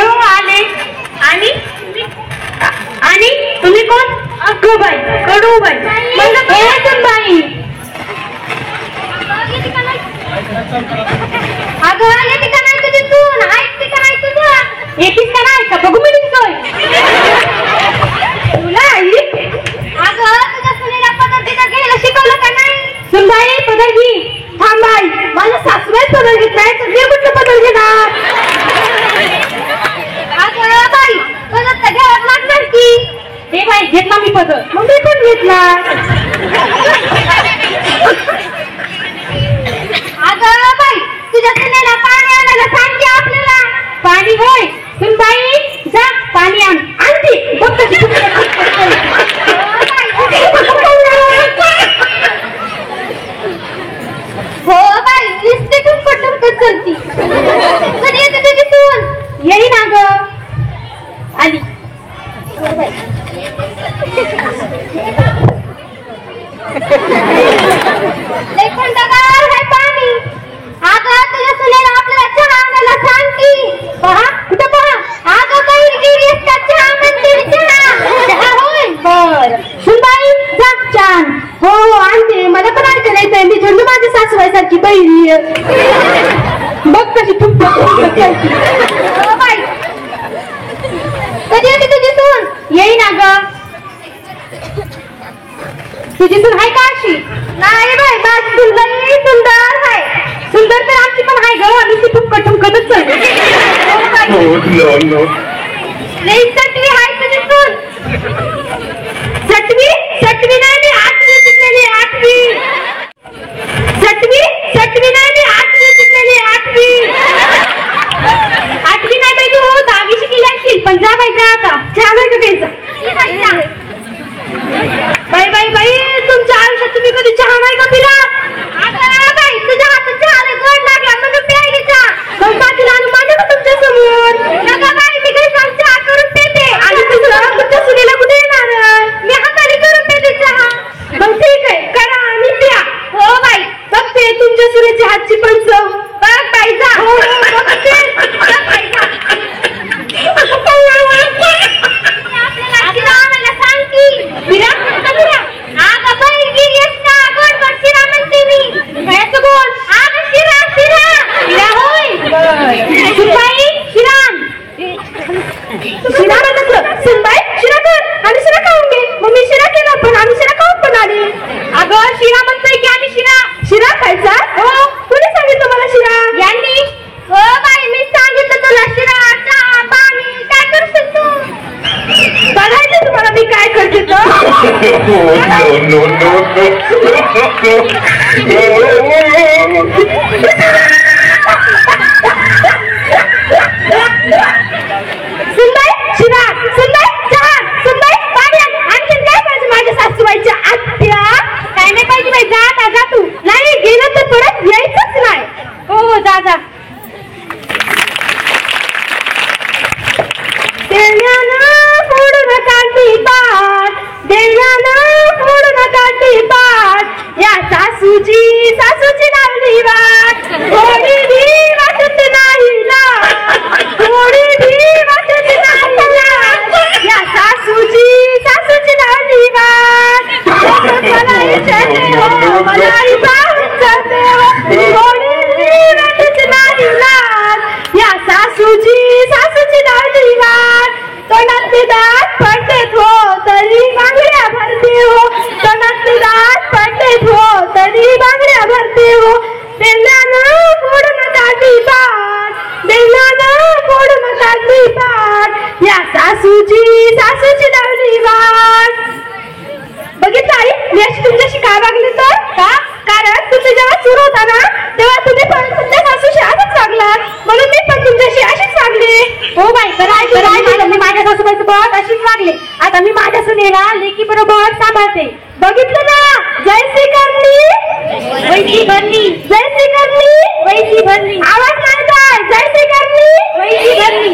हो आले. आणि आणि तुम्ही कोण? अक्कूबाई, कडूबाई. मग हे सुनबाई. अगं येते का नाही तुझी सून? ऐकते का नाही तुझं? येतीस का नाही का बघू मी दिसतोय तुला आई. अगं तुझ्या सुनेला पदर तिथं घ्यायला शिकवलं का नाही? सुनबाई पदर घे. थांबाई, माझ्या सासूबाई पदर घेत नाही तर मी कुठलं पदर घेणार? अगं बाई पदर तर घ्यावं लागणार की. ते बाई घेतला मी पदर, मग मी पण घेतला. अगं बाई तुझ्या सुनेला पाणी आणायला सांग की आपल्याला. पाणी होय सुनबाई, जा पाणी आण. आणते बघ कशी. हो बाई नुसते टुमकट करती. कधी येते तुझी सून? येई ना ग. आली. लय थंडगार आहे पाणी. अगं तुझ्या सुनेला आपल्याला चहा आणायला सांग की. पहा कुठं पहा. अगं काही गिरीस का चहा म्हणते. चहा होय बर. सुनबाई जा चहा. हो आणते. मला पण आणते नाही तर मी झंडू माझ्या सासूबाई सारखी बहिणी. बघ कशी ठुमक करते. कधी येते तुझी सून? येई ना ग. तुझी सून आहे का अशी? नाही बाई माझी सून लई सुंदर आहे. सुंदर तर आमची पण आहे ग. आम्ही ती ठुमकट ठुमकटच चालते. लई सटवी आहे तुझी सून. सटवी सटवी नाही मी 8वी शिकलेली. 8वी सटवी सटवी नाही मी 8वी शिकलेली. 8वी 8वी नाही बाई तू 10वी शिकली असतील. पण जा बाई जा आता. चहा नाही का प्यायचा? बाई बाई बाई तुमच्या आयुष्यात तुम्ही कधी चहा नाही का पिला? अगं बाई तुझ्या हातात चहा लय गोड लागला म्हणून प्यायली चहा. मग बाकीला आणून माझ्या का तुमच्या समोर? नका बाई मी काही सांग चहा करून पेते. आणि तुमच्या सुनेला कुठे येणार? मी हाताने करून पेते चहा. मग ठीक आहे करा आणि प्या. हो बाई बघते तुमच्या सुनेच्या हातची पण चव. बघ बाई जा. हो बघते. बघ बाई जा. सासूची लावली वाट. थोडी भी वाटत नाही लाट. थोडी भी वाटत नाही लाट. या सासूची लावली वाट. मला विचारते हो मलाही पाहून जाते हो. थोडी भी वाटत नाही लाट. या सासूची लावली वाट. तोंडातले दात पडतेत हो तरी बांगड्या भरते हो. तोंडातले दात पडतेत हो तरी बांगड्या भरते हो. बेलनानं फोडून काढली पाट. बेलनानं फोडून काढली पाट. या सासूची लावली वाट. बघितलं आई मी अशी तुमच्याशी काय वागली तर का? कारण तुम्ही जेव्हा सुरू होता ना तेव्हा तुम्ही पण तुमच्या सासूशी अशीच वागलात म्हणून मी पण तुमच्याशी अशीच वागले. हो बाई खरं मी माझ्या सासूबाईचं बघ अशीच वागले. आता मी माझ्या सुनेला लेकी बरोबर सांभाळते. बघितलं ना? जयश्री करणी वैसी भरणी. जयश्री करणी वैसी भरणी. आवाज नाही काय? जयश्री करणी वैसी भरणी.